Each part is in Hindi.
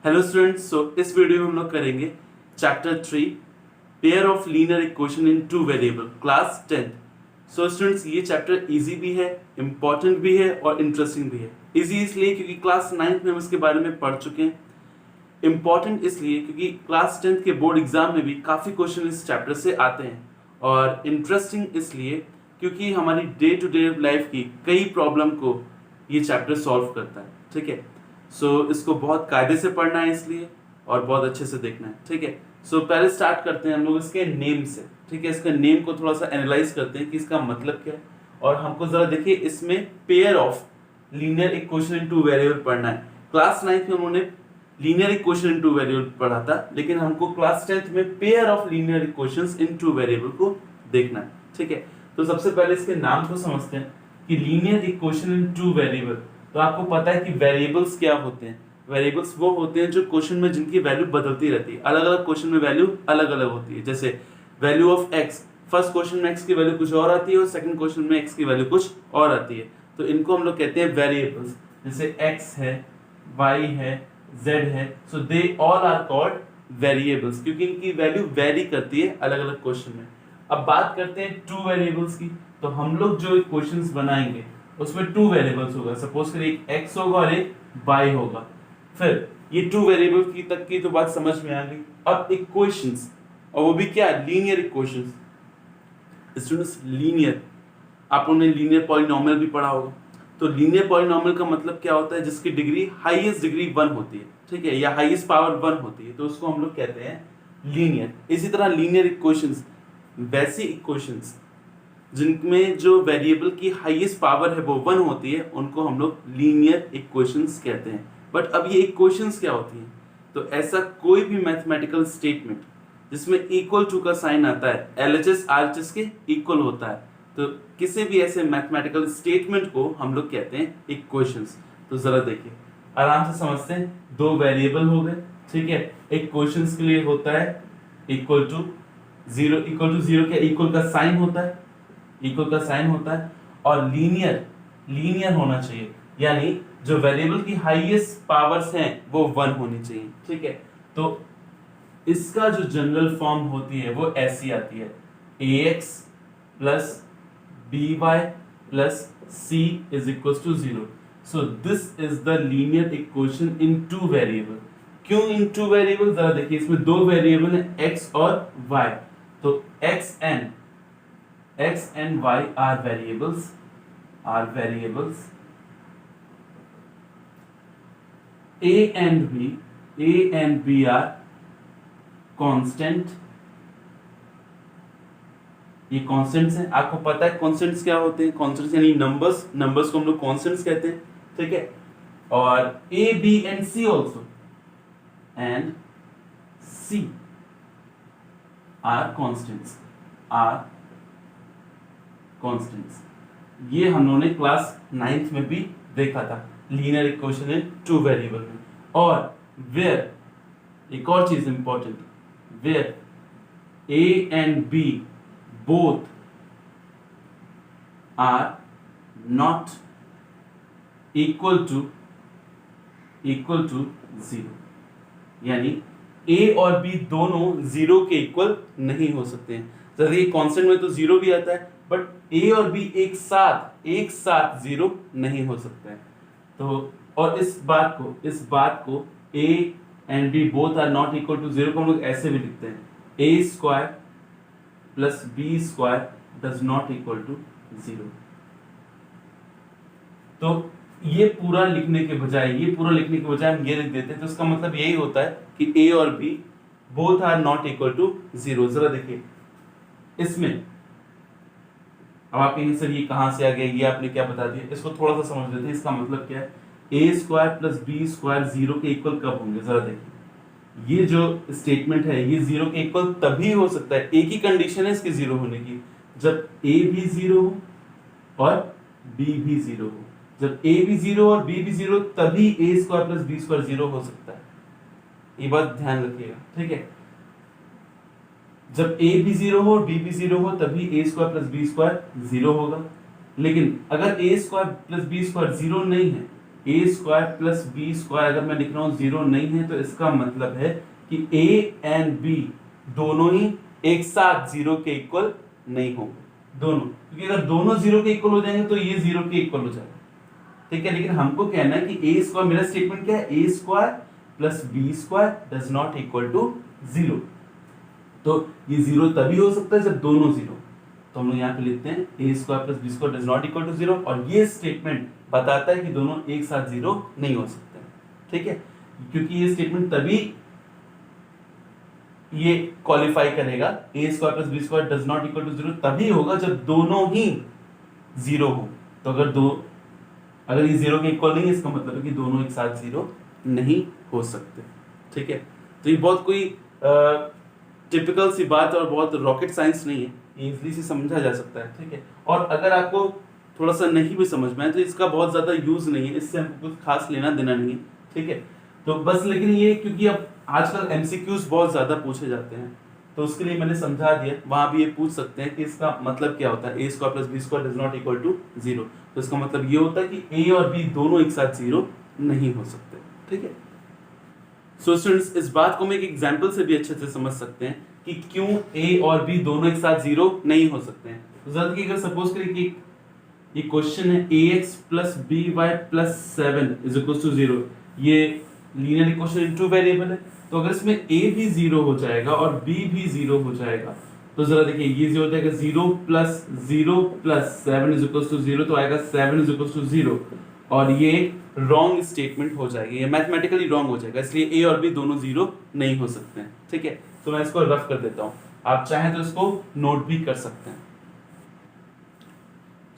हेलो स्टूडेंट्स, इस वीडियो में हम लोग करेंगे chapter 3 pair of linear equation in two variable class 10th। Students, ये चैप्टर इजी भी है, इम्पॉर्टेंट भी है और इंटरेस्टिंग भी है। इजी इसलिए क्योंकि क्लास 9th में हम इसके बारे में पढ़ चुके हैं। इम्पॉर्टेंट इसलिए क्योंकि क्लास 10th के बोर्ड एग्जाम में भी काफ़ी क्वेश्चन इस चैप्टर से आते हैं। और इंटरेस्टिंग इसलिए क्योंकि हमारी डे टू डे लाइफ की कई प्रॉब्लम को ये चैप्टर सॉल्व करता है। ठीक है, इसको बहुत कायदे से पढ़ना है इसलिए, और बहुत अच्छे से देखना है। ठीक है, पहले स्टार्ट करते हैं हम लोग इसके नेम से। ठीक है, इसका नेम को थोड़ा सा एनालाइज करते हैं कि इसका मतलब क्या है। और हमको जरा देखिए, इसमें pair of linear equation in two variable पढ़ना है। क्लास 9th में उन्होंने linear equation in two variable पढ़ा था, लेकिन हमको क्लास 10th में pair of linear equations in two variable को देखना है। ठीक है, तो सबसे पहले इसके नाम को समझते हैं कि linear equation in two variable. तो आपको पता है कि वेरिएबल्स क्या होते हैं। वेरिएबल्स वो होते हैं जो क्वेश्चन में जिनकी वैल्यू बदलती रहती है। अलग अलग क्वेश्चन में वैल्यू अलग अलग होती है। जैसे value of x, first question में एक्स की वैल्यू कुछ और आती है और सेकंड क्वेश्चन में एक्स की वैल्यू कुछ और आती है। तो इनको हम लोग कहते हैं वेरिएबल्स। जैसे एक्स है, वाई है, जेड है, so they all are called variables, क्योंकि इनकी वैल्यू वेरी करती है अलग अलग क्वेश्चन में। अब बात करते हैं टू वेरिएबल्स की। तो हम लोग जो इक्वेशंस बनाएंगे उसमें टू वेरिएबल्स होगा। सपोज करिए एक x होगा और एक y होगा। फिर ये टू वेरिएबल की तक की तो बात समझ में आ गई। अब इक्वेशंस, और वो भी क्या, लीनियर इक्वेशंस। स्टूडेंट्स, लीनियर, आप लोगों ने लीनियर पॉलिनोमियल भी पढ़ा होगा। तो लीनियर पॉलिनोमियल का मतलब क्या होता है, जिसकी डिग्री हाईएस्ट डिग्री 1 होती है। ठीक है, या हाईएस्ट पावर 1 होती है, तो उसको हम लोग कहते हैं लीनियर। इसी तरह लीनियर इक्वेशंस, वैसी इक्वेशंस जिनमें जो वेरिएबल की हाईएस्ट पावर है वो 1 होती है, उनको हम लोग लीनियर इक्वेशंस कहते हैं। बट अब ये इक्वेशंस क्या होती हैं? तो ऐसा कोई भी मैथमेटिकल स्टेटमेंट जिसमें इक्वल टू का साइन आता है, एलएचएस आरएचएस के इक्वल होता है, तो किसी भी ऐसे मैथमेटिकल स्टेटमेंट को हम लोग कहते हैं इक्वेशंस। तो जरा देखिए, आराम से समझते हैं। दो वेरिएबल हो गए। ठीक है, इक्वेशंस के लिए होता है equal to zero. Equal to zero क्या, इक्वल का साइन होता है, इक्वल का साइन होता है। और लीनियर होना चाहिए, यानी जो वेरिएबल की हाईएस्ट पावर्स हैं वो 1 होनी चाहिए। ठीक है, तो इसका जो जनरल फॉर्म होती है वो ऐसी आती है, ax plus by plus c is equal to 0। So this is the linear equation in two variable. क्यों इन टू वेरिएबल? जरा देखिए, इसमें दो वेरिएबल है x और y। तो x and y are variables a and b are constant। ये कॉन्स्टेंट्स हैं। आपको पता है कॉन्स्टेंट्स क्या होते हैं? कॉन्स्टेंट्स यानी नंबर्स को हम लोग कॉन्स्टेंट्स कहते हैं। ठीक है, और a b and c also and c are constants। ये हम लोगों ने क्लास 9th में भी देखा था, linear equation in two variable में। और वेयर एक और चीज important, where a and b both are not equal to 0, यानी a और b दोनों 0 के इक्वल नहीं हो सकते हैं। जैसे ये कांस्टेंट में तो 0 भी आता है, बट a और b एक साथ 0 नहीं हो सकते हैं। तो और इस बात को a and b both are not equal to 0 को हम लोग ऐसे भी लिखते हैं, a square plus b square does not equal to 0। तो ये पूरा लिखने के बजाय हम ये लिख देते हैं। तो इसका मतलब यही होता है कि a और b both are not equal to 0। जरा देखिए इसमें, अब आप कहेंगे सर ये कहां से आ गया, ये आपने क्या बता दिया? इसको थोड़ा सा समझ लेते हैं। इसका मतलब क्या है, a square plus b square 0 के इक्वल कब होंगे? जरा देखिए, ये जो स्टेटमेंट है ये 0 के इक्वल तभी हो सकता है, एक ही कंडीशन है इसके 0 होने की, जब a भी 0 हो और b भी 0 हो। जब a भी 0 और b भी 0 तभी a square plus b square 0 हो सकता है। ये बात ध्यान रखिएगा। ठीक है, जब a भी 0 हो और b भी 0 हो तभी a square plus b square 0 होगा। लेकिन अगर a square plus b square 0 नहीं है a square plus b square अगर मैं लिख रहा हूँ 0 नहीं है तो इसका मतलब है कि ए एंड बी दोनों ही एक साथ 0 के इक्वल नहीं होंगे दोनों, क्योंकि अगर दोनों 0 के इक्वल हो जाएंगे तो ये 0 के इक्वल हो जाएगा, ठीक है। लेकिन हमको कहना है कि ए स्क्वायर, मेरा स्टेटमेंट क्या है, a square plus b square does not equal to 0। तो ये 0 तभी हो सकता है जब दोनों 0, तो हम लोग यहाँ पे लिखते हैं a square plus b square does not equal to 0, और ये स्टेटमेंट बताता है कि दोनों एक साथ 0 नहीं हो सकते, ठीक है। क्योंकि ये स्टेटमेंट तभी ये क्वालिफाई करेगा, a square plus b square does not equal to 0 तभी होगा जब दोनों ही 0 हो। तो अगर ये 0 के इक्वल नहीं है, इसका मतलब है कि दोनों एक साथ 0 नहीं हो सकते, ठीक है। तो ये बहुत कोई टिपिकल सी बात और बहुत रॉकेट साइंस नहीं है, इजीली से समझा जा सकता है, ठीक है। और अगर आपको थोड़ा सा नहीं भी समझ में आए तो इसका बहुत ज़्यादा यूज़ नहीं है, इससे हमको कुछ खास लेना देना नहीं है, ठीक है। तो बस लेकिन ये क्योंकि अब आजकल एमसीक्यूज बहुत ज़्यादा पूछे जाते हैं तो उसके लिए मैंने समझा दिया, वहाँ भी ये पूछ सकते हैं कि इसका मतलब क्या होता है, a square plus b square does not equal to 0। तो इसका मतलब ये होता है कि ए और बी दोनों एक साथ 0 नहीं हो सकते, ठीक है। सो स्टूडेंट्स, इस बात को मैं एक एग्जांपल से भी अच्छे से समझ सकते हैं कि क्यों ए और बी दोनों एक साथ 0 नहीं हो सकते हैं। तो जरा देखिए, अगर सपोज करें कि ये क्वेश्चन है ax plus B Y plus 7 is equal to 0, ये linear equation in two variable है। तो अगर इसमें a भी 0 हो जाएगा और b भी 0 हो जाएगा तो जरा देखिए ये 0 हो जाएगा, 0 प्लस 7 इज इक्वल टू 0, तो आएगा 7 इज इक्वल टू 0, और ये रॉन्ग स्टेटमेंट हो जाएगी, ये मैथमेटिकली रॉन्ग हो जाएगा, इसलिए a और b दोनों 0 नहीं हो सकते हैं, ठीक है। तो मैं इसको रफ कर देता हूँ, आप चाहें तो इसको नोट भी कर सकते हैं।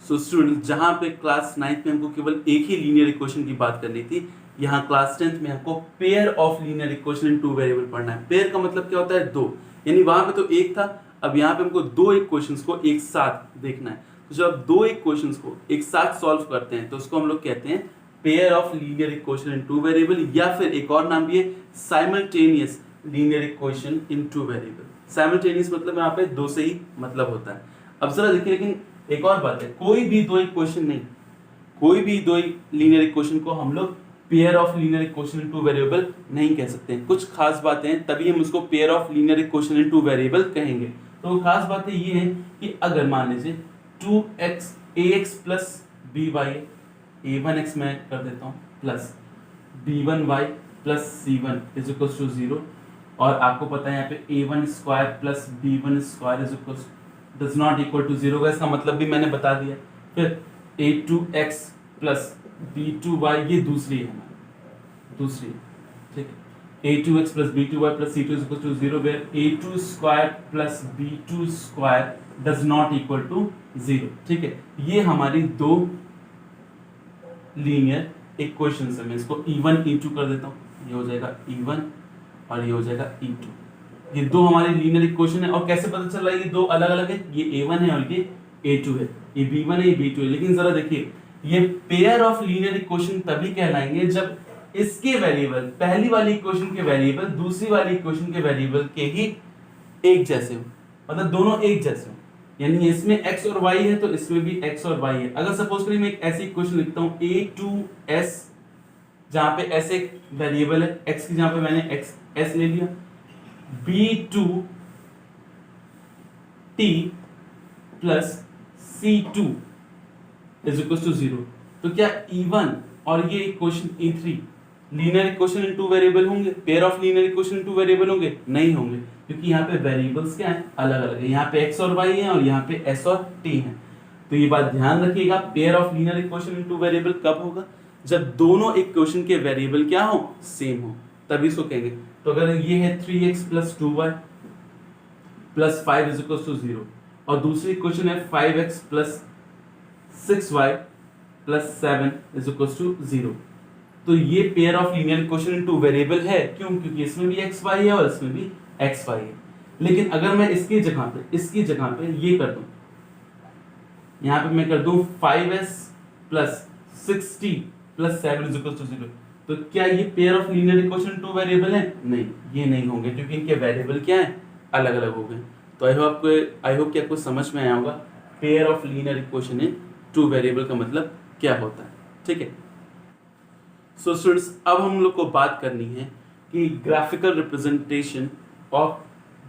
सो स्टूडेंट्स, जहाँ पे क्लास 9th में हमको केवल एक ही लीनियर इक्वेशन की बात करनी थी, यहाँ क्लास 10th में हमको pair of linear equation in two variable पढ़ना है। पेयर का मतलब क्या होता है, दो, यानी वहां पे तो एक था, अब यहाँ पे हमको दो इक्वेशंस को एक साथ देखना है। तो जब आप दो इक्वेशंस को एक साथ सॉल्व करते हैं तो उसको हम लोग कहते हैं pair of linear equation in two variable, या फिर एक और नाम भी है simultaneous linear equation in two variable. Simultaneous मतलब यहाँ पे दो से ही मतलब होता है। अब जरा देखिए, लेकिन एक और बात है, कोई भी दो इक्वेशन नहीं, कोई भी दो लीनियर इक्वेशन को हम लोग pair of linear equation in two variable नहीं कह सकते हैं। कुछ खास बातें हैं, तभी हम उसको pair of linear equation in two variable कहेंगे। तो खास बातें ये है कि अगर मान लीजिए 2x ax plus by, a1x मैं कर देता हूँ plus b1y plus c1 is equal to 0, और आपको पता है यहाँ पे a1 square plus b1 square is equal does not equal to 0 का इसका मतलब भी मैंने बता दिया। फिर a2x प्लस b2y, ये दूसरी है, दूसरी, ठीक है। a2x plus b2y plus c2 is equal to 0, where a2 square plus b2 square does not equal to 0, ठीक है। ये हमारी दो लीनियर इक्वेशंस है। मैं इसको e1 e2 कर देता हूँ, ये हो जाएगा e1 और ये हो जाएगा e2। ये दो हमारे लीनियर इक्वेशन है, और कैसे पता चल रहा है ये दो अलग अलग है, ये a1 है और ये a2 है, ये b1 है ये b2 है। लेकिन जरा देखिए, ये पेयर ऑफ लीनियर इक्वेशन तभी कहलाएंगे जब इसके वेरिएबल, पहली वाली इक्वेशन के वेरिएबल दूसरी वाली इक्वेशन के वेरिएबल के ही एक जैसे हो, मतलब दोनों एक जैसे हो। यानी इसमें x और y है तो इसमें भी x और y है। अगर सपोज करिए मैं एक ऐसी इक्वेशन लिखता हूँ a2s, जहां पे s एक वेरिएबल है, x की जहां पे मैंने s ले लिया, b2t plus c2 is equal to 0, तो क्या e1 और ये equation e3 linear equation in two variable होंगे, pair of linear equation in two variable होंगे? नहीं होंगे, क्योंकि यहाँ पे वेरिएबल्स क्या हैं, अलग अलग है। यहाँ पे x और y है और यहाँ पे s और t है। तो ये बात ध्यान रखिएगा, pair of linear equation in two variable कब होगा, जब दोनों इक्वेशन के वेरिएबल क्या हो, सेम हो, तभी इसको कहेंगे। तो अगर ये है 3x plus 2y plus 5 is equal to 0, और दूसरी इक्वेशन है 5x plus 6y plus 7 is equal to 0, तो ये pair of linear equation in two variable है। क्यों? क्योंकि इसमें भी एक्स वाई है और इसमें भी एक्स वाई है। लेकिन अगर मैं इसकी जगह पे ये कर दूं, यहाँ पे मैं कर दूं 5s plus 6t plus 7 is equal to 0, तो क्या ये pair of linear equation in two variable है? नहीं, ये नहीं होंगे, क्योंकि इनके वेरिएबल क्या है, अलग अलग हो गए। तो आई होप कि आपको समझ में आया होगा pair of linear equation in two variable का मतलब क्या होता है, ठीक है। सो स्टूडेंट्स, अब हम लोग को बात करनी है कि graphical representation of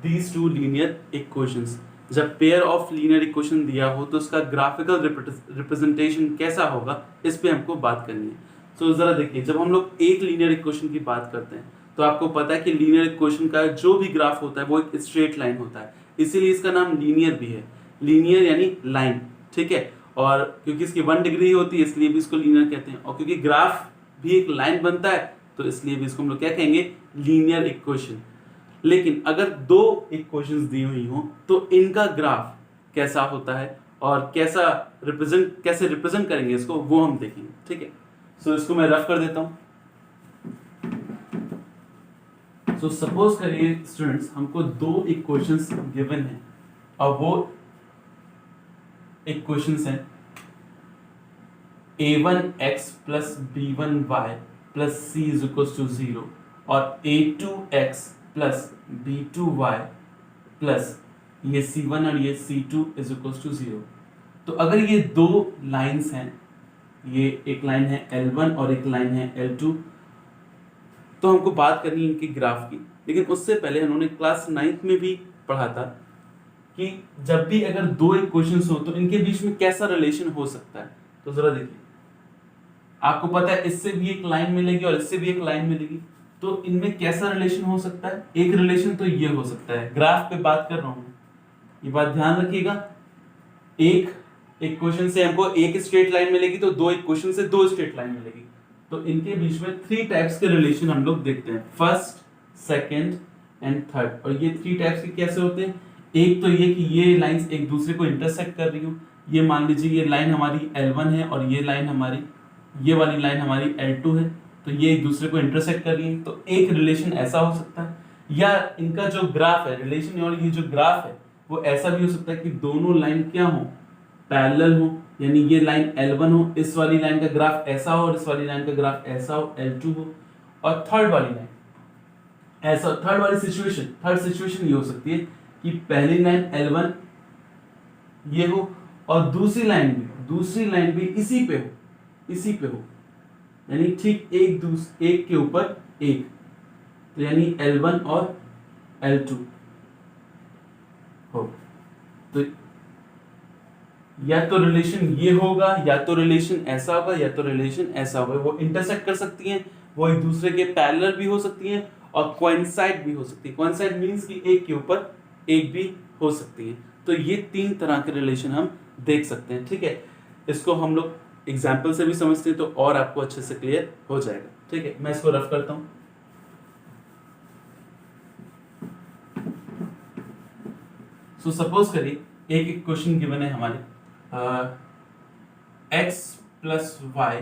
these two linear equations. जब पेयर ऑफ लीनियर इक्वेशन दिया हो तो उसका ग्राफिकल रिप्रेजेंटेशन कैसा होगा, इस पे हमको बात करनी है। सो जरा देखिए, जब हम लोग एक लीनियर इक्वेशन की बात करते हैं तो आपको पता है कि लीनियर इक्वेशन का जो भी ग्राफ होता है वो एक स्ट्रेट लाइन होता है, इसीलिए इसका नाम लीनियर भी है। लीनियर यानी लाइन, ठीक है। और क्योंकि इसकी 1 डिग्री होती है इसलिए भी इसको लीनियर कहते हैं, और क्योंकि ग्राफ भी एक लाइन बनता है तो इसलिए भी इसको हम लोग क्या कहेंगे, लीनियर इक्वेशन। लेकिन अगर दो इक्वेशंस दी हुई हो तो इनका ग्राफ कैसा होता है और कैसे रिप्रेजेंट करेंगे इसको, वो हम देखेंगे, ठीक है। सो इसको मैं रफ कर देता हूं। सो सपोज करिए स्टूडेंट्स, हमको दो इक्वेशंस गिवन है और वो इक्वेशंस हैं a1x plus b1y plus c is equal to 0 और a2x प्लस b2y प्लस ये c1 और ये c2 इज इक्वल टू 0। तो अगर ये दो लाइंस हैं, ये एक लाइन है L1 और एक लाइन है L2, तो हमको बात करनी है इनकी ग्राफ की। लेकिन उससे पहले उन्होंने क्लास 9th में भी पढ़ा था कि जब भी अगर दो इक्वेशंस हो तो इनके बीच में कैसा रिलेशन हो सकता है। तो जरा देखिए, आपको पता है इससे भी एक लाइन मिलेगी और इससे भी एक लाइन मिलेगी, तो इनमें कैसा रिलेशन हो सकता है। एक रिलेशन तो ये हो सकता है, ग्राफ पे बात कर रहा हूं, ये बात ध्यान रखिएगा। एक इक्वेशन से हमको एक स्ट्रेट लाइन मिलेगी तो दो इक्वेशन से दो स्ट्रेट लाइन मिलेगी, तो इनके बीच में 3 टाइप्स के रिलेशन हम लोग देखते हैं, फर्स्ट, सेकंड एंड थर्ड। और ये 3 टाइप्स के कैसे होते हैं, एक तो ये कि ये लाइंस एक दूसरे को इंटरसेक्ट कर रही हो। ये मान लीजिए ये लाइन हमारी L1 है और ये लाइन हमारी, ये वाली लाइन हमारी L2 है, तो ये एक दूसरे को इंटरसेक्ट कर रही है, तो एक रिलेशन ऐसा हो सकता है। या इनका जो ग्राफ है, रिलेशन और ये जो ग्राफ है वो ऐसा भी हो सकता है कि दोनों लाइन क्या हो, पैरेलल हो, यानी ये लाइन L1 हो, इस वाली लाइन का ग्राफ ऐसा हो और इस वाली लाइन का ग्राफ ऐसा हो, L2 हो। और थर्ड वाली लाइन ऐसा, थर्ड सिचुएशन ये हो सकती है कि पहली लाइन L1 ये हो और दूसरी लाइन भी इसी पे हो, यानी ठीक एक के ऊपर एक, तो यानी L1 और L2 हो। तो या तो रिलेशन ये होगा, या तो रिलेशन ऐसा होगा, या तो रिलेशन ऐसा होगा। वो इंटरसेक्ट कर सकती हैं, वो एक दूसरे के पैरेलल भी हो सकती हैं और कोइंसाइड भी हो सकती है। कोइंसाइड मींस कि एक के ऊपर एक भी हो सकती है। तो ये 3 तरह के रिलेशन हम देख सकते हैं, ठीक है। इसको हम लोग एग्जाम्पल से भी समझते हैं तो और आपको अच्छे से क्लियर हो जाएगा, ठीक है। मैं इसको रफ करता हूं। सो सपोज करिए एक इक्वेशन गिवन है हमारे, x plus Y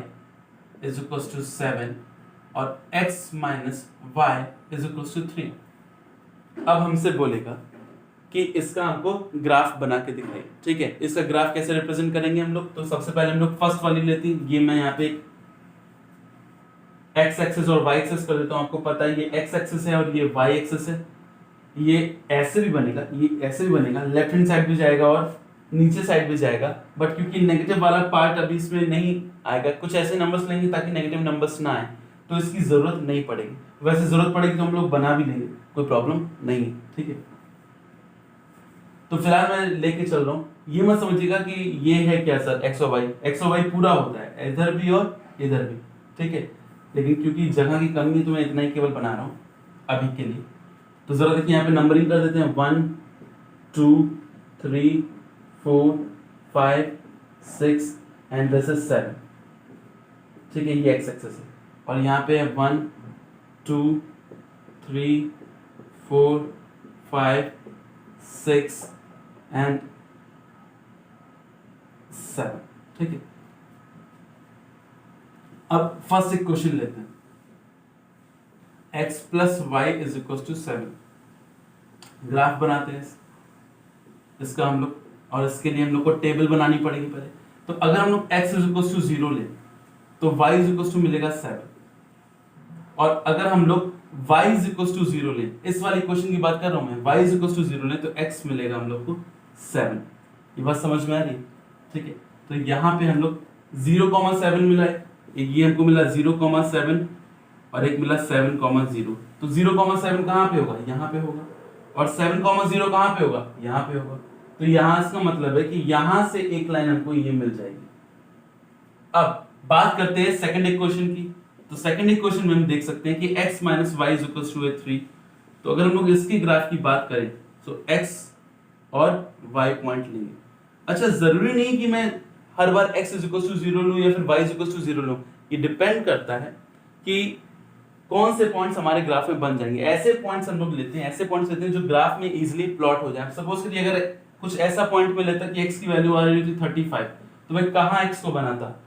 is equal to 7 और x minus Y is equal to 3। अब हमसे बोलेगा कि इसका हमको ग्राफ बना के दिखाइए, ठीक है। इसका ग्राफ कैसे रिप्रेजेंट करेंगे हम लोग, तो सबसे पहले हम लोग फर्स्ट वाली लेते हैं। ये मैं यहाँ पे x एक्सिस और y एक्सिस कर देता हूँ। आपको पता है ये x एक्सिस है और ये y एक्सिस है। ये ऐसे भी बनेगा, ये ऐसे भी बनेगा, लेफ्ट हैंड साइड भी जाएगा और नीचे साइड भी जाएगा, बट क्योंकि नेगेटिव वाला पार्ट अभी इसमें नहीं आएगा, कुछ ऐसे नंबर्स लेंगे ताकि नेगेटिव नंबर्स ना आए, तो इसकी जरूरत नहीं पड़ेगी। वैसे जरूरत पड़ेगी तो हम लोग बना भी लेंगे, कोई प्रॉब्लम नहीं है, ठीक है। तो फिलहाल मैं लेके चल रहा हूँ, ये मत समझिएगा कि ये है क्या सर एक्स और वाई पूरा होता है इधर भी और इधर भी, ठीक है। लेकिन क्योंकि जगह की कमी है तो मैं इतना ही केवल बना रहा हूँ अभी के लिए। तो जरा देखिए यहाँ पे नंबरिंग कर देते हैं, 1 2 3 4 5 6 एंड दिस इज 7, ठीक है। ये एक्स एक्सिस है और यहाँ पे 1 2 3 4 5 6 एंड 7, ठीक है। अब फर्स्ट इक्वेशन लेते हैं, x plus Y is equal to 7। Graph बनाते हैं इसका हम लोग, और इसके लिए हम लोग को टेबल बनानी पड़ेगी पहले। तो अगर हम लोग x इज इक्वल टू 0 लें तो y इज इक्वल टू मिलेगा 7, और अगर हम लोग y इज इक्वल टू 0 लें, इस वाली इक्वेशन की बात कर रहा हूं मैं, y इज इक्वल टू 0 लें तो x मिलेगा हम लोग को 7। ये बात समझ में आ रही है, ठीक है। तो यहाँ पे हम लोग 0,7 मिला है, एक ये हमको मिला 0,7 और एक मिला 7,0। तो 0,7 कहाँ पे होगा, यहाँ पे होगा, और 7,0 कहाँ पे होगा, यहाँ पे होगा। तो यहाँ इसका मतलब है कि यहाँ से एक लाइन हमको ये मिल जाएगी। अब बात करते हैं सेकंड इक्वेशन की। तो सेकंड इक्वेशन में हम देख सकते हैं कि x minus Y is equal to 3। तो अगर हम लोग इसकी ग्राफ की बात करें तो x और y पॉइंट लेंगे। अच्छा, जरूरी नहीं कि मैं हर बार x इज इक्वल टू 0 लूं या फिर y इज इक्वल टू 0 लूं। ये डिपेंड करता है कि कौन से पॉइंट्स हमारे ग्राफ में बन जाएंगे। ऐसे पॉइंट्स हम लोग लेते हैं, ऐसे पॉइंट्स लेते हैं जो ग्राफ में इजीली प्लॉट हो जाए। सपोज करिए अगर कुछ ऐसा पॉइंट में लेता कि x की वैल्यू आ रही थी 35, तो मैं कहाँ x को बनाता,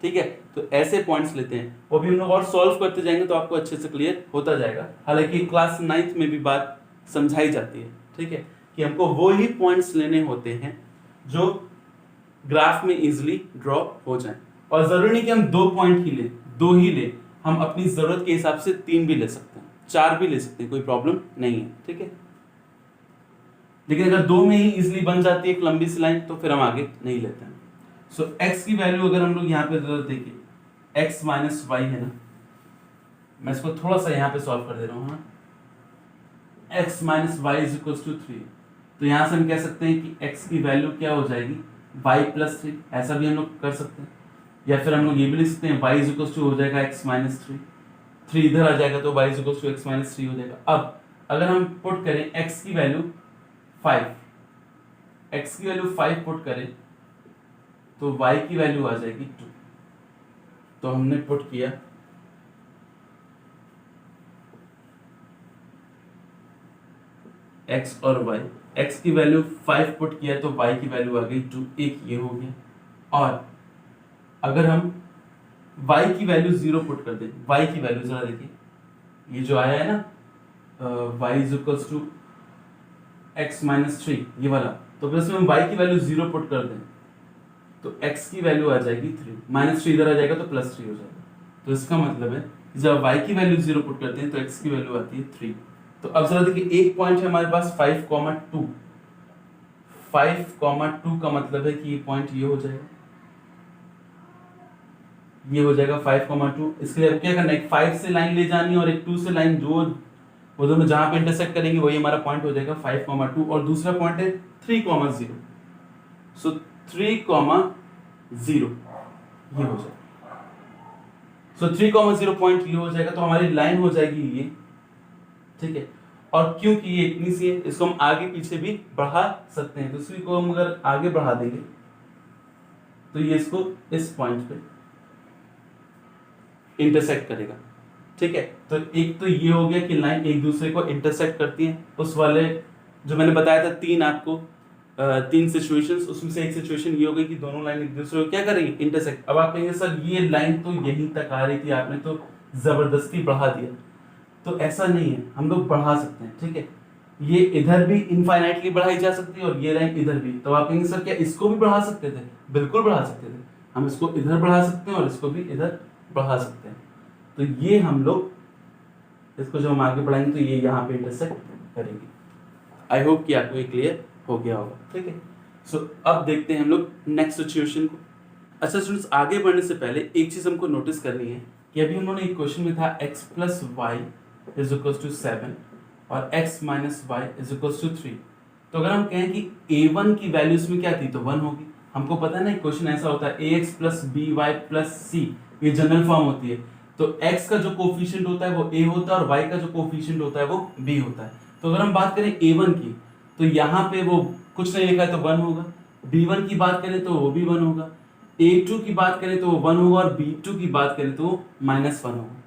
ठीक है। तो ऐसे पॉइंट्स लेते हैं, वो भी हम लोग और सॉल्व करते जाएंगे तो आपको अच्छे से क्लियर होता जाएगा। हालांकि क्लास 9th में भी बात समझाई जाती है, ठीक है, कि हमको वो ही पॉइंट्स लेने होते हैं जो ग्राफ में इजीली ड्रॉ हो जाए। और जरूरी नहीं कि हम 2 पॉइंट ही ले, 2 ही ले, हम अपनी जरूरत के हिसाब से 3 भी ले सकते हैं, 4 भी ले सकते हैं, कोई प्रॉब्लम नहीं है, ठीक है। लेकिन अगर 2 में ही इजीली बन जाती है एक लंबी सी लाइन तो फिर हम आगे नहीं लेते हैं। सो x की वैल्यू अगर हम लोग यहाँ पे देखिए, x माइनस वाई है ना, मैं इसको थोड़ा सा यहाँ पे सॉल्व कर दे रहा हूँ ना। x minus Y is equal to 3, तो यहाँ से हम कह सकते हैं कि x की वैल्यू क्या हो जाएगी, y प्लस 3। ऐसा भी हम लोग कर सकते हैं, या फिर हम लोग ये भी लिख सकते हैं y इज इक्वल टू हो जाएगा x माइनस 3, 3 इधर आ जाएगा तो y is equal to x minus 3 हो जाएगा। अब अगर हम पुट करें x की वैल्यू 5, x की वैल्यू 5 पुट करें तो y की वैल्यू आ जाएगी 2। तो हमने पुट किया x और y, x की वैल्यू 5 पुट किया तो y की वैल्यू आ गई 2, एक ये हो गया। और अगर हम y की वैल्यू 0 पुट कर दें, y की वैल्यू जरा देखिए, ये जो आया है ना y is equal to x minus 3, ये वाला, तो फिर इसमें हम y की वैल्यू 0 पुट कर दें तो x की वैल्यू आ जाएगी 3, माइनस 3 इधर आ जाएगा तो प्लस 3 हो जाएगा। तो इसका मतलब है जब y की वैल्यू 0 पुट करते हैं तो x की वैल्यू आती है 3। तो अब जरा देखिए, एक पॉइंट है हमारे पास 5,2, 5,2 का मतलब है कि ये पॉइंट ये हो जाएगा, ये हो जाएगा 5,2। इसके लिए क्या करना है, एक 5 से लाइन ले जानी है और एक 2 से लाइन, जो वो दोनों जहां पे इंटरसेक्ट करेंगे वही हमारा पॉइंट हो जाएगा 5,2, और दूसरा पॉइंट है 3,0। सो 3,0 ये हो जाएगा। सो 3,0 पॉइंट ये हो जाएगा, तो हमारी लाइन हो जाएगी ये, ठीक है। और क्योंकि ये इतनी सी है, इसको हम आगे पीछे भी बढ़ा सकते हैं। तो इसी को हम अगर आगे बढ़ा देंगे तो ये इसको इस पॉइंट पे इंटरसेक्ट करेगा, ठीक है। तो एक तो ये हो गया कि लाइन एक दूसरे को इंटरसेक्ट करती है। उस वाले जो मैंने बताया था 3 आपको 3 सिचुएशंस, उसमें से एक सिचुएशन ये हो गई कि दोनों लाइन एक दूसरे को क्या करेंगी, इंटरसेक्ट। अब आप कहेंगे सर ये लाइन तो यहीं तक आ रही थी, आपने तो जबरदस्ती बढ़ा दिया। तो ऐसा नहीं है, हम लोग बढ़ा सकते हैं, ठीक है। ये इधर भी इनफाइनाइटली बढ़ाई जा सकती है और ये लाइन इधर भी। तो आप कहेंगे सर क्या इसको भी बढ़ा सकते थे? बिल्कुल बढ़ा सकते थे, हम इसको इधर बढ़ा सकते हैं और इसको भी इधर बढ़ा सकते हैं। तो ये हम लोग इसको जब हम आगे बढ़ाएंगे तो ये यहाँ पे इंटरसेक्ट करेंगे। आई होप कि आपको ये क्लियर हो गया होगा, ठीक है। सो अब देखते हैं हम लोग नेक्स्ट सिचुएशन को। अच्छा स्टूडेंट्स, आगे बढ़ने से पहले एक चीज हमको नोटिस करनी है कि अभी उन्होंने एक क्वेश्चन में था x plus Y is equal to 7 और x minus Y is equal to 3। तो अगर हम कहें कि a1 की वैल्यू इसमें क्या थी तो 1 होगी। हमको पता है ना क्वेश्चन ऐसा होता है ax plus by plus c, ये जनरल फॉर्म होती है। तो x का जो कोफिशिएंट होता है वो a होता है और y का जो कोफिशिएंट होता है वो b होता है। तो अगर हम बात करें a1 की तो यहाँ पे वो कुछ नहीं लिखा है तो 1 होगा। b1 की बात करें तो वो भी 1 होगा। a2 की बात करें तो वो 1 होगा और b2 की बात करें तो -1 होगा,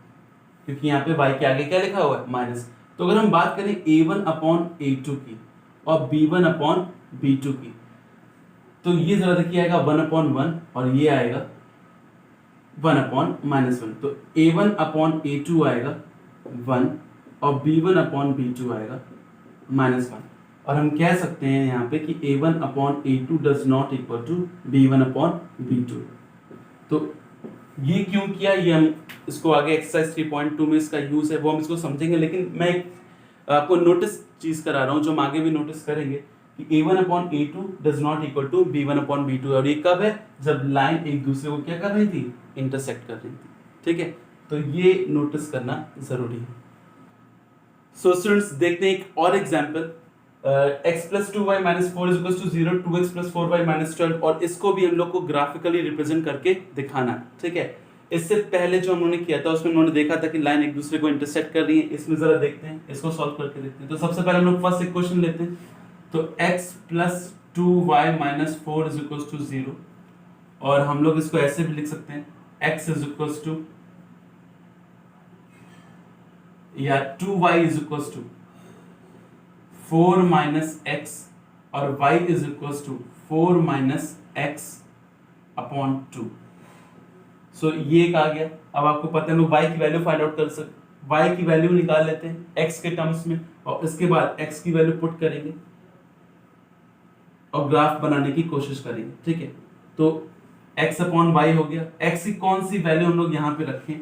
क्योंकि यहाँ पे y के आगे क्या लिखा हुआ है माइनस। तो अगर हम बात करें a1 अपॉन a2 की और b1 अपॉन b2 की, तो ये जरा देखिए आएगा 1 अपॉन 1 और ये आएगा 1 अपॉन -1। तो a1 अपॉन a2 आएगा 1 और b1 अपॉन b2 आएगा -1। और हम कह सकते हैं यहाँ पे कि a1 upon a2 does not equal to b1 upon b2। तो ये क्यों किया, ये हम इसको आगे एक्सरसाइज 3.2 में इसका यूज है वो हम इसको समझेंगे। लेकिन मैं आपको नोटिस चीज करा रहा हूँ जो हम आगे भी नोटिस करेंगे कि a1 upon a2 does not equal to b1 upon b2, और ये कब है, जब लाइन एक दूसरे को क्या कर रही थी, इंटरसेक्ट कर रही थी। ठीक है, तो ये नोटिस करना जरूरी है। सो स्टूडेंट्स देखते हैं एक और example, x plus 2y minus 4 is equal to 0, 2x plus 4y minus 12, और इसको भी हम लोग को ग्राफिकली रिप्रेजेंट करके दिखाना है। ठीक है, इससे पहले जो हमने किया था उसमें उन्होंने देखा था कि लाइन एक दूसरे को इंटरसेक्ट कर रही है। इसमें जरा देखते हैं, इसको सॉल्व करके देखते हैं। तो सबसे पहले हम लोग फर्स्ट इक्वेशन लेते हैं, तो x plus 2y minus 4 is equal to 0, और हम लोग इसको ऐसे भी लिख सकते हैं, x इज इक्वल टू या 2y is equal to 4 minus x, और y is equal to 4 minus x upon 2। So ये एक आ गया। अब आपको पता है हम लोग y की वैल्यू फाइंड आउट कर सकते, y की वैल्यू निकाल लेते हैं x के टर्म्स में, और इसके बाद x की वैल्यू पुट करेंगे और ग्राफ बनाने की कोशिश करेंगे। ठीक है, तो x अपॉन y हो गया। x की कौन सी वैल्यू हम लोग यहाँ पे रखें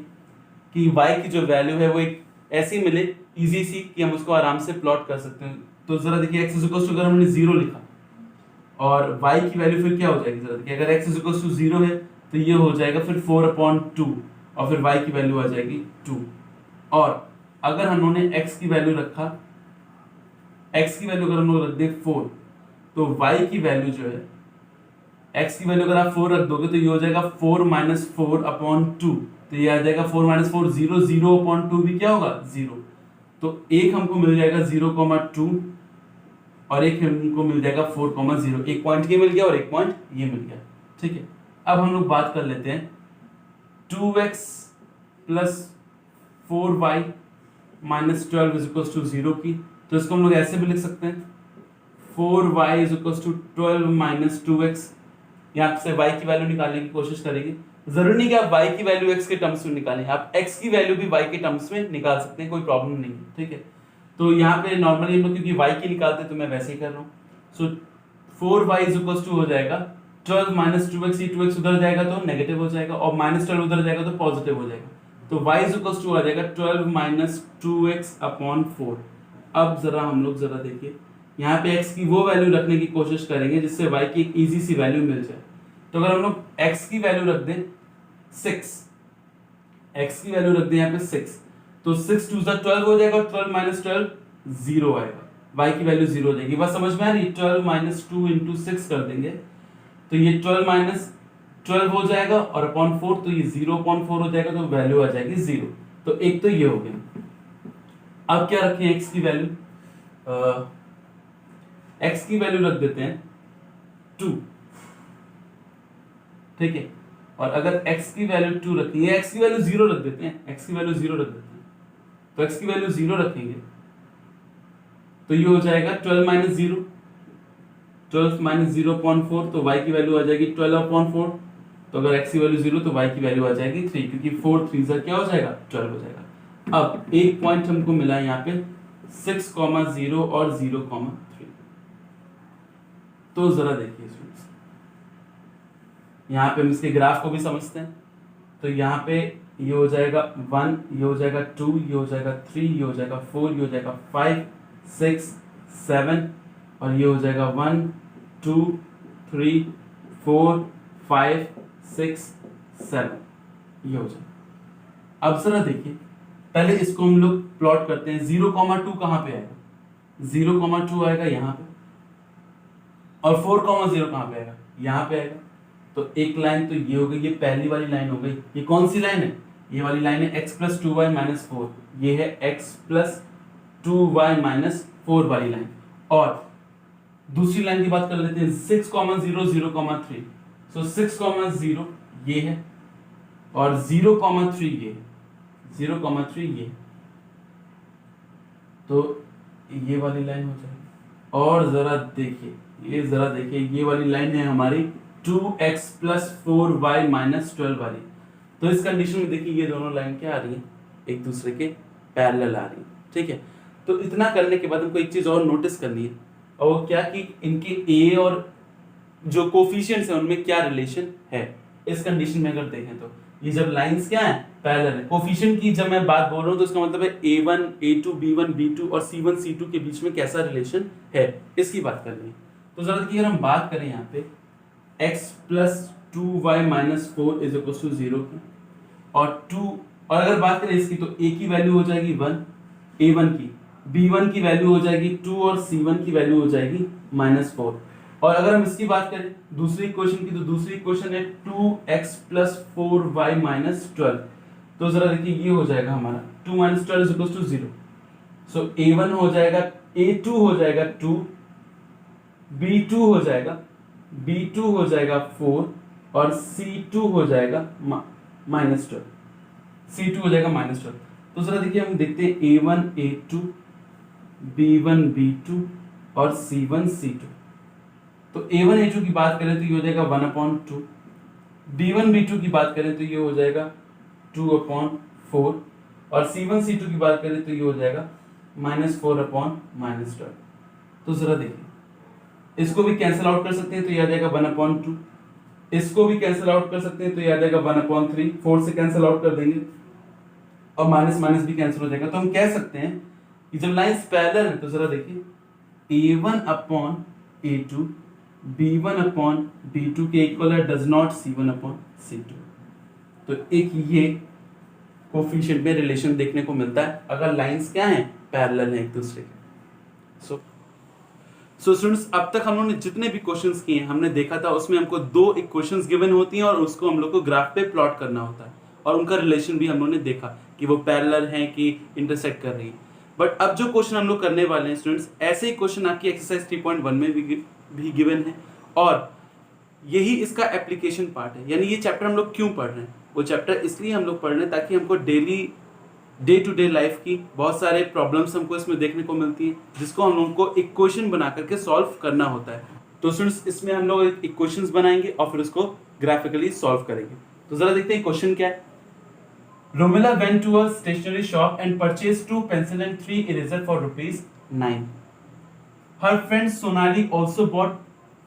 कि y की जो वैल्यू है वो एक ऐसी मिले इजी सी कि हम उसको आराम से प्लॉट कर सकते हैं। तो जरा देखिए x इज इक्वल टू, अगर हमने 0 लिखा और y की वैल्यू फिर क्या हो जाएगी, जरा देखिए, अगर x इज इक्वल टू 0 है तो ये हो जाएगा फिर 4 अपॉन 2, और फिर y की वैल्यू आ जाएगी 2। और अगर हम लोगों ने x की वैल्यू रखा, x की वैल्यू अगर हम लोग रख दे 4, तो y की वैल्यू जो है, x की वैल्यू अगर आप 4 रख दोगे तो ये हो जाएगा 4 माइनस 4 अपॉन 2, तो ये आ जाएगा 4 माइनस 4 0, 0 अपॉन 2 भी क्या होगा 0। तो एक हमको मिल जाएगा 0,2 और एक हमको मिल जाएगा 4,0। एक पॉइंट ये मिल गया और एक पॉइंट ये मिल गया। ठीक है, अब हम लोग बात कर लेते हैं 2x plus 4y minus 12 is equal to 0 की। तो इसको हम लोग ऐसे भी लिख सकते हैं 4y is equal to 12 minus 2x। यहाँ से y की वैल्यू निकालने की कोशिश करेंगे। जरूरी नहीं कि आप y की वैल्यू x के टर्म्स में निकालें, आप x की वैल्यू भी y के टर्म्स में निकाल सकते हैं, कोई प्रॉब्लम नहीं है। ठीक है, तो यहाँ पे नॉर्मली हम लोग क्योंकि y की निकालते हैं तो मैं वैसे ही कर रहा हूँ। सो 4y इज इक्वल टू हो जाएगा 12 माइनस 2x, ये 2x उधर जाएगा तो नेगेटिव हो जाएगा, और माइनस 12 उधर जाएगा तो पॉजिटिव हो जाएगा। तो y इज इक्वल टू आ जाएगा 12 माइनस 2x अपॉन 4। अब जरा हम लोग जरा देखिए, यहाँ पे x की वो वैल्यू रखने की कोशिश करेंगे जिससे y की एक इजी सी वैल्यू मिल जाए। तो अगर हम लोग x की वैल्यू रख दें 6, x की वैल्यू रख दें यहाँ पे 6, तो 6 2 12 हो जाएगा, और 12 माइनस 12 0 आएगा, y की वैल्यू 0 हो जाएगी। बस समझ में आ रही है, 12 माइनस 2 इंटू 6 कर देंगे तो ये 12 माइनस 12 हो जाएगा, और अपॉन 4 तो ये 0 अपॉन 4 हो जाएगा, तो वैल्यू आ जाएगी 0। तो एक तो ये हो गया। अब क्या रखें x की वैल्यू, x की वैल्यू रख देते हैं 2। ठीक है, और अगर x की वैल्यू 2 रखेंगे, x की वैल्यू 0 रख देते हैं, x की वैल्यू 0 रख देते हैं, तो x की वैल्यू 0 रखेंगे तो ये हो जाएगा 12 माइनस 0, 12 माइनस 0 अपॉन 4, तो y की वैल्यू आ जाएगी 12 अपॉन 4। तो अगर x की वैल्यू 0 तो y की वैल्यू आ जाएगी 3, क्योंकि 4 3 से क्या हो जाएगा 12 हो जाएगा। अब एक पॉइंट हमको मिला है यहाँ पे 6,0 और 0,3। तो जरा देखिए स्टूडेंट्स, यहाँ पे हम इसके ग्राफ को भी समझते हैं। तो यहाँ पे ये हो जाएगा 1, ये हो जाएगा 2, ये हो जाएगा 3, ये हो जाएगा 4, ये हो जाएगा 5 6 7, और ये हो जाएगा 1 2 3 4 5 6 7, ये हो जाएगा। अब जरा देखिए, पहले इसको हम लोग प्लॉट करते हैं। 0,2 कहाँ पे आएगा, 0,2 आएगा यहाँ पे, और 4,0 कहाँ पे आएगा, यहाँ पे आएगा। तो एक लाइन तो ये हो गई, ये पहली वाली लाइन हो गई। ये कौन सी लाइन है, ये वाली लाइन है x प्लस 2y माइनस 4, ये है x प्लस 2y माइनस 4 वाली लाइन। और दूसरी लाइन की बात कर लेते हैं 6,0 0,3। सो 6,0 ये है, और 0,3 ये है, 0,3 ये, तो ये वाली लाइन हो जाएगी। और जरा देखिए, ये जरा देखिए, ये वाली लाइन है हमारी 2x प्लस 4y माइनस 12 वाली। तो इस कंडीशन में देखिए ये दोनों लाइन क्या आ रही है, एक दूसरे के पैरेलल आ रही है। ठीक है, तो इतना करने के बाद हमको एक चीज और नोटिस करनी है, और वो क्या कि इनके a और जो कोफिशिएंट्स हैं उनमें क्या रिलेशन है। इस कंडीशन में अगर देखें तो ये जब लाइंस क्या है, पैरेलल है। कोफिशिएंट की जब मैं बात बोल रहा हूँ तो इसका मतलब है a1 a2 b1 b2 और c1 c2 के बीच में कैसा रिलेशन है, इसकी बात करनी है। तो जरा देखिए, अगर हम बात करें यहाँ पे x plus 2y minus 4 is equal to 0 की, और अगर बात करें इसकी तो a की वैल्यू हो जाएगी 1, a1 की, b1 की वैल्यू हो जाएगी 2 और c1 की वैल्यू हो जाएगी -4। और अगर हम इसकी बात करें दूसरी इक्वेशन की, तो दूसरी इक्वेशन है 2x प्लस 4y माइनस 12। तो जरा देखिए, ये हो जाएगा हमारा 2 minus 12 is equal to 0। So a1 हो जाएगा, a2 हो जाएगा 2, b2 हो जाएगा, b2 हो जाएगा 4 और c2 हो जाएगा -12, c2 हो जाएगा -12। तो जरा देखिए, हम देखते हैं a1 a2 b1 b2 और c1 c2। तो a1 a2 की बात करें तो ये हो जाएगा 1/2, b1 b2 की बात करें तो ये हो जाएगा 2/4 और c1 c2 की बात करें तो ये हो जाएगा -4/12। तो जरा देखिए, इसको भी कैंसिल आउट कर सकते हैं तो ये आ जाएगा 1/2, इसको भी कैंसिल आउट कर सकते हैं तो ये आ जाएगा 1/3, 4 से कैंसिल आउट कर देंगे और माइनस माइनस भी कैंसिल हो जाएगा। तो हम कह सकते हैं कि जब लाइंस पैरेलल है तो जरा देखिए a1/a2 b1/b2 के इक्वल है, डज नॉट c1/c2। तो एक ये कोफिशिएंट में रिलेशन देखने को मिलता है अगर लाइंस क्या हैं, पैरेलल हैं एक दूसरे के। सो स्टूडेंट्स, अब तक हम लोगों ने जितने भी क्वेश्चंस किए हैं हमने देखा था उसमें हमको 2 इक्वेशंस गिवन होती हैं और उसको हम लोग को ग्राफ पे प्लॉट करना होता है और उनका रिलेशन भी हम लोगों ने देखा कि वो पैरेलल हैं कि इंटरसेक्ट कर रही है। बट अब जो क्वेश्चन हम लोग करने वाले हैं स्टूडेंट्स, ऐसे ही क्वेश्चन आपकी एक्सरसाइज 3.1 में भी गिवन है और यही इसका एप्लीकेशन पार्ट है। यानी ये चैप्टर हम लोग क्यों पढ़ रहे हैं, वो चैप्टर इसलिए हम लोग पढ़ रहे हैं ताकि हमको डे टू डे लाइफ की बहुत सारे प्रॉब्लम्स हमको इसमें देखने को मिलती हैं जिसको हम लोगों को इक्वेशन बना करके सॉल्व करना होता है। तो स्टूडेंट्स, इसमें हम लोग इक्वेशंस बनाएंगे और फिर उसको ग्राफिकली सॉल्व करेंगे। तो जरा देखते हैं क्वेश्चन क्या है। Romila went to a stationery shop and purchase 2 pencil and 3 eraser for ₹9। Her friend Sonali also bought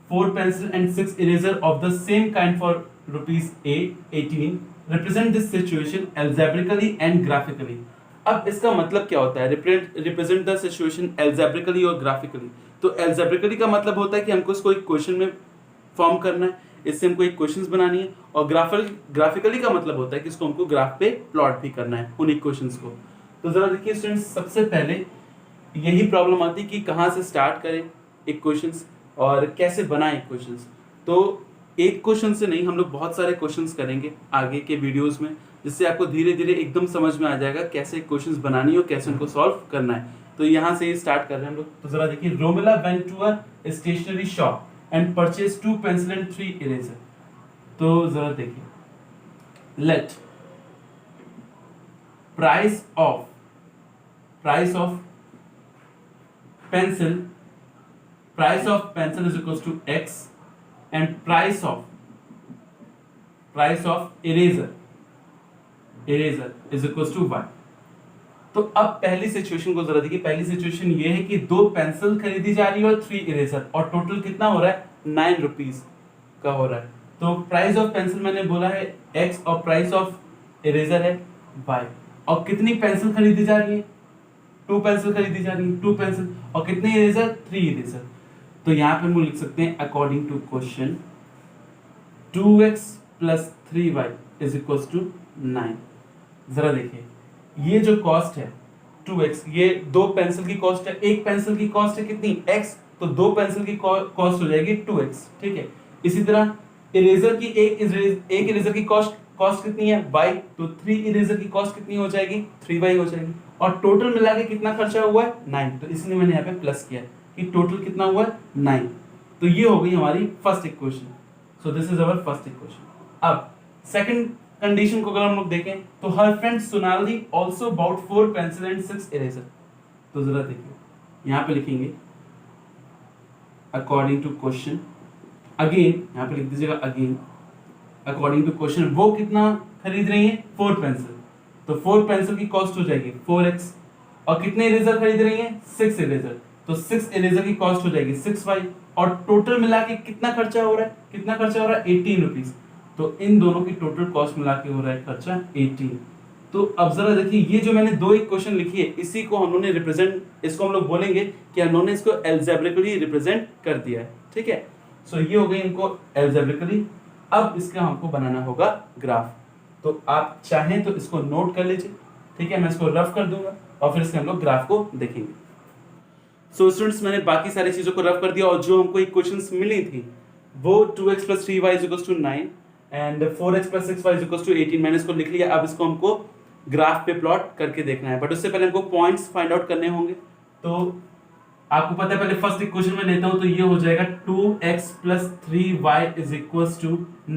4 pencil and 6 eraser of the same kind for ₹18. Represent this situation algebraically and graphically. अब इसका मतलब क्या होता है, represent the situation algebraically और graphically। तो algebraically का मतलब होता है कि हमको इसको इक्वेशन में फॉर्म करना है, इससे हमको इक्वेशंस बनानी है, और ग्राफिकली का मतलब होता है कि इसको हमको ग्राफ पे प्लॉट भी करना है उन इक्वेशंस को। तो जरा देखिए स्टूडेंट्स, सबसे पहले यही प्रॉब्लम आती है कि कहाँ से स्टार्ट करें इक्वेशंस और कैसे बनाएं इक्वेशंस। तो एक क्वेश्चन से नहीं, हम लोग बहुत सारे क्वेश्चंस करेंगे आगे के वीडियोस में, जिससे आपको धीरे धीरे एकदम समझ में आ जाएगा कैसे क्वेश्चंस बनानी है और कैसे उनको सॉल्व करना है। तो यहाँ से ही स्टार्ट कर रहे हैं हम लोग। तो जरा देखिए, Romila went to a stationery shop and purchase 2 pencil and 3 eraser. तो जरा देखिए, let price of pencil is equals to x and price of eraser is equals to y। तो अब पहली सिचुएशन को जरा देखिए। पहली सिचुएशन ये है कि 2 पेंसिल खरीदी जा रही है और 3 इरेजर, और टोटल कितना हो रहा है, ₹9 का हो रहा है। तो प्राइस ऑफ पेंसिल मैंने बोला है x और प्राइस ऑफ इरेजर है y। और कितनी पेंसिल खरीदी जा रही है, 2 पेंसिल खरीदी जा रही है, 2 पेंसिल, और कितने इरेजर, 3 इरेजर। तो यहाँ पे हम लिख सकते हैं according to question 2x plus 3y is equal to 9। जरा देखिए, ये जो कॉस्ट है 2x, ये 2 पेंसिल की कॉस्ट है, एक पेंसिल की कॉस्ट है कितनी, x, तो 2 पेंसिल की कॉस्ट हो जाएगी 2x, ठीक है। इसी तरह इरेजर की एक इरेजर की कॉस्ट कितनी है, y, तो 3 इरेजर की कॉस्ट कितनी हो जाएगी, 3y हो जाएगी, और टोटल मिला के कितना खर्चा हुआ है, 9। तो इसलिए मैंने यहाँ पे प्लस किया कि टोटल कितना हुआ है, 9। तो ये हो गई हमारी first equation. So this is our first equation. अब सेकंड कंडीशन को अगर हम लोग देखें तो her friend Sonali also bought 4 pencil and 6 eraser. तो जरा देखिए, यहाँ पे लिखेंगे अकॉर्डिंग टू क्वेश्चन, अगेन यहाँ पे लिख दीजिएगा अगेन अकॉर्डिंग टू क्वेश्चन, वो कितना खरीद रही है, 4 पेंसिल, तो 4 पेंसिल की कॉस्ट हो जाएगी 4x, और कितने इरेजर खरीद रही है, 6 इरेजर, तो 6 इरेजर की कॉस्ट हो जाएगी 6y, और टोटल मिला के कितना खर्चा हो रहा है, 18 रुपीज। तो इन दोनों की टोटल कॉस्ट मिला के हो रहा है खर्चा 18। तो अब जरा देखिए, ये जो मैंने दो इक्वेशन लिखी है इसी को हम लोगों ने रिप्रेजेंट, इसको हम लोग बोलेंगे कि हम लोगों ने इसको एल्जेब्रिकली रिप्रेजेंट कर दिया है, ठीक है। सो ये हो गई इनको एल्जेब्रिकली। अब इसका हमको बनाना होगा ग्राफ। तो आप चाहें तो इसको नोट कर लीजिए, ठीक है, मैं इसको रफ कर दूंगा और फिर इसके हम लोग ग्राफ को देखेंगे। सो स्टूडेंट्स, मैंने बाकी सारी चीजों को रफ कर दिया और जो हमको इक्वेशंस मिली थी वो 2x + 3y = 9 and 4x + 6y = 18 मैंने इसको लिख लिया। अब इसको हमको ग्राफ पे प्लॉट करके देखना है, बट उससे पहले हमको पॉइंट्स फाइंड आउट करने होंगे। तो आपको पता है, पहले फर्स्ट इक्वेशन में लेता हूं तो ये हो जाएगा 2x + 3y =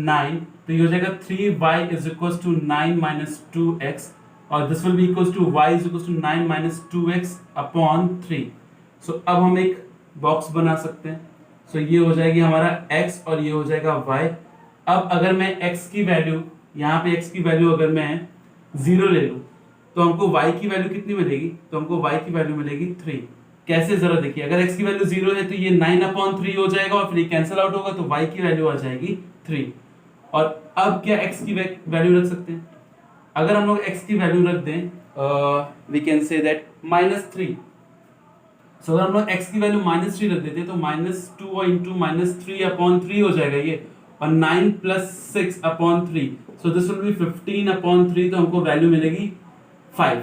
9। तो ये हो जाएगा 3y = 9 - 2x और this will be equals to y = 9 - 2x upon 3। So अब हम एक बॉक्स बना सकते हैं। सो ये हो जाएगी हमारा x और ये हो जाएगा y। अब अगर मैं x की वैल्यू, यहाँ पे x की वैल्यू अगर मैं 0 ले लूं तो हमको y की वैल्यू कितनी मिलेगी? तो हमको y की वैल्यू मिलेगी 3। कैसे, जरा देखिए, अगर x की वैल्यू 0 है तो ये 9/3 हो जाएगा और फिर ये कैंसिल आउट होगा तो y की वैल्यू आ जाएगी 3। और अब क्या x की वैल्यू रख सकते हैं? अगर हम लोग x की वैल्यू रख दें वी कैन से दैट -3। सो अगर हम लोग x की वैल्यू -3 रख देते तो -2 × -3/3 हो जाएगा ये, और 9 + 6/3, सो दिस विल बी 15/3। तो हमको वैल्यू मिलेगी 5।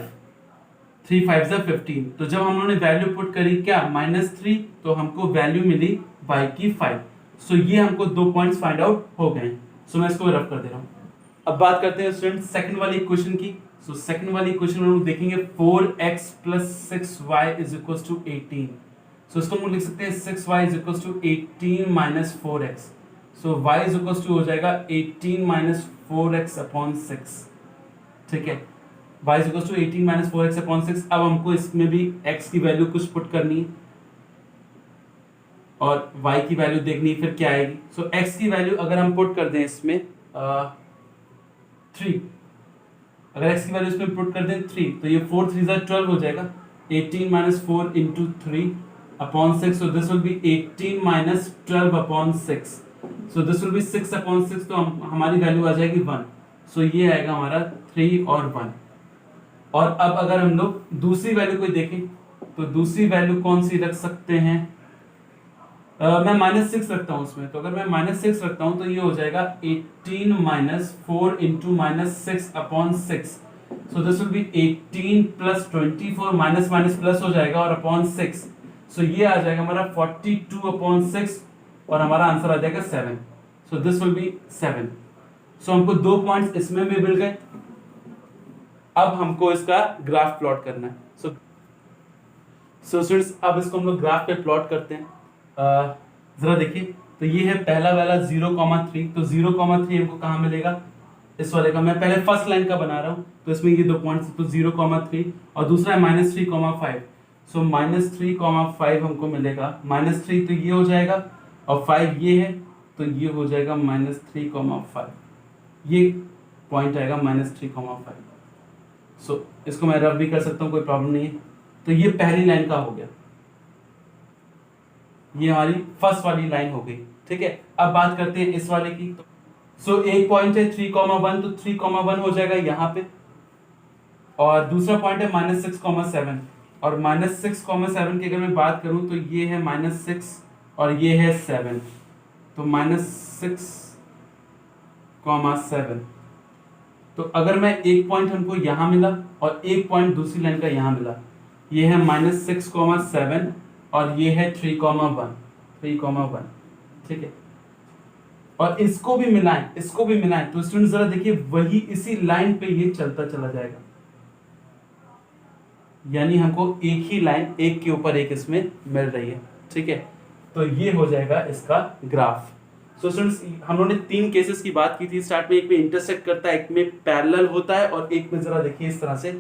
3 5 = 15। तो जब हम लोगों ने वैल्यू पुट करी क्या -3 तो हमको वैल्यू मिली y की 5। सो ये हमको 2 पॉइंट्स फाइंड आउट हो गए। सो मैं इसको रफ कर दे रहा हूँ। अब बात करते हैं स्टूडेंट सेकंड वाली इक्वेशन की। सो सेकंड वाली इक्वेशन में हम देखेंगे 4x + 6y = 18। सो इसको हम लिख सकते हैं 6y = 18 - 4x। सो y = हो जाएगा 18 - 4x/6, ठीक है। y = 18 - 4x/6। अब हमको इसमें भी x की वैल्यू कुछ पुट करनी है और y की वैल्यू देखनी है फिर क्या आएगी। सो x की वैल्यू अगर हम पुट कर दें इसमें 3, अगर x की वैल्यू इसमें पुट कर दें 3 तो ये 4 3 = 12 हो जाएगा। 18 - 4 × 3/6, so this will be 18 - 12/6, so this will be 6/6। तो हमारी वैल्यू आ जाएगी 1। सो ये आएगा हमारा 3 और 1। और अब अगर हम लोग दूसरी वैल्यू को देखें तो दूसरी वैल्यू कौन सी रख सकते हैं? मैं -6 रखता हूँ उसमें। तो अगर मैं -6 रखता हूँ तो ये हो जाएगा 18 - 4 × -6/6, so this will B 18 + 24 minus plus हो जाएगा और अपॉन 6। सो ये आ जाएगा हमारा 42/6 और हमारा आंसर आ जाएगा 7। So this will B 7। सो हमको 2 पॉइंट्स इसमें भी मिल गए। अब हमको इसका ग्राफ प्लॉट करना है। सो स्टूडेंट्स, अब इसको हम लोग ग्राफ पे प्लॉट करते हैं। जरा देखिए, तो ये है पहला वाला 0,3। तो 0,3 हमको कहाँ मिलेगा? इस वाले का। मैं पहले फर्स्ट लाइन का बना रहा हूँ तो इसमें ये 2 पॉइंट्स, तो 0,3 और दूसरा है -3,5। सो -3,5 हमको मिलेगा। -3 तो ये हो जाएगा और 5 ये है तो ये हो जाएगा -3,5। ये पॉइंट आएगा -3,5। सो इसको मैं रफ भी कर सकता हूँ, कोई प्रॉब्लम नहीं है। तो ये पहली लाइन का हो गया, ये हमारी फर्स्ट वाली लाइन हो गई, ठीक है। अब बात करते हैं इस वाले की। सो एक पॉइंट है 3,1, तो 3,1 हो जाएगा यहाँ पे, और दूसरा पॉइंट है -6,7, और -6,7 की अगर मैं बात करूं तो ये है -6 और ये है 7, तो -6,7। तो अगर मैं एक पॉइंट हमको यहाँ मिला और एक पॉइंट दूसरी लाइन का यहाँ मिला, ये है -6,7 और ये है 3,1, ठीक है। और इसको भी मिलाएं तो स्टूडेंट जरा देखिए, वही इसी लाइन पे ये चलता चला जाएगा, यानी हमको एक ही लाइन एक के ऊपर एक इसमें मिल रही है, ठीक है। तो ये हो जाएगा इसका ग्राफ। सो स्टूडेंट्स, हम लोगों ने 3 केसेस की बात की थी स्टार्ट में। एक में इंटरसेक्ट करता है, एक में पैरेलल होता है और एक में जरा देखिए इस तरह से।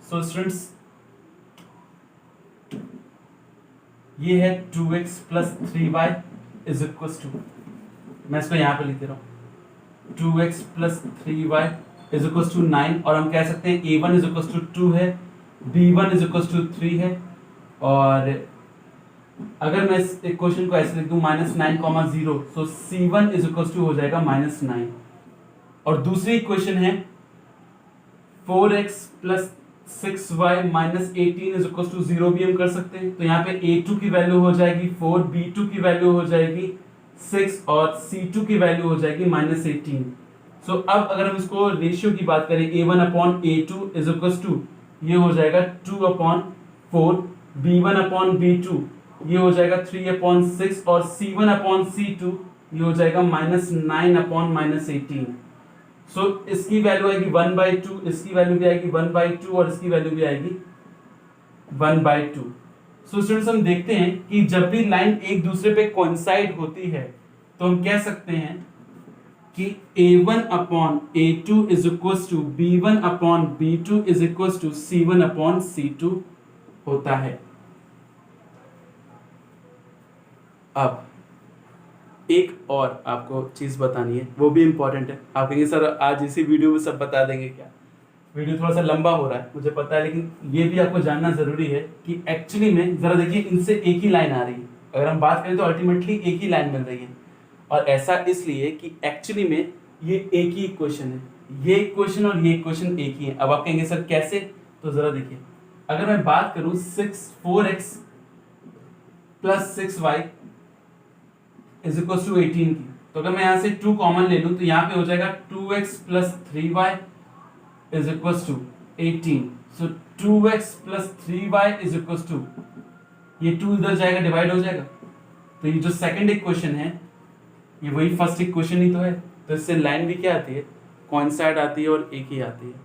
सो स्टूडेंट्स, ये है 2x + 3y = मैं इसको यहाँ पे लिख दे रहा हूँ 2x + 3y = 9, और हम कह सकते हैं a1 = 2 है, b1 = 3 है, और अगर मैं इस इक्वेशन को ऐसे लिख दूं -9,0, सो c1 = हो जाएगा -9, और दूसरी इक्वेशन है 4x plus 6y minus 18 is equal to 0 भी हम कर सकते हैं। तो यहाँ पे a2 की वैल्यू हो जाएगी 4, b2 की वैल्यू हो जाएगी 6 और c2 की वैल्यू हो जाएगी माइनस 18। सो अब अगर हम इसको रेशियो की बात करें a1 upon a2 is equal to ये हो जाएगा 2 अपॉन 4, b1 अपॉन b2 ये हो जाएगा 3 अपॉन 6 और c1 अपॉन c2 ये हो जाएगा माइनस 9 अपॉन माइनस 18। सो इसकी वैल्यू आएगी 1/2, इसकी वैल्यू भी आएगी 1/2 और इसकी वैल्यू भी आएगी 1/2। सो स्टूडेंट्स हम देखते हैं कि जब भी लाइन एक दूसरे पे कोइंसाइड होती है तो हम कह सकते हैं कि a1 upon a2 is equal to b1 upon b2 is equal to c1 upon c2 होता है। अब एक और आपको चीज बतानी है, वो भी इंपॉर्टेंट है। आप कहेंगे सर आज इसी वीडियो में सब बता देंगे क्या? वीडियो थोड़ा सा लंबा हो रहा है मुझे पता है, लेकिन ये भी आपको जानना जरूरी है कि एक्चुअली में जरा देखिए इनसे एक ही लाइन आ रही है। अगर हम बात करें तो अल्टीमेटली एक ही लाइन मिल रही है, और ऐसा इसलिए कि एक्चुअली में ये एक ही इक्वेशन है, ये इक्वेशन और ये इक्वेशन एक ही है। अब आप कहेंगे सर कैसे? तो जरा देखिए, अगर मैं बात करूं 4x plus 6y is equal to 18 की, तो अगर मैं यहां से 2 कॉमन ले लूं तो यहां पे हो जाएगा 2x plus 3y is equal to 18। So 2x plus 3y is equal to, ये 2 इधर जाएगा डिवाइड हो जाएगा, तो ये जो सेकंड इक्वेशन है ये वही फर्स्ट इक्वेशन ही तो है। तो इससे लाइन भी क्या आती है? कोइंसाइड आती है और एक ही आती है।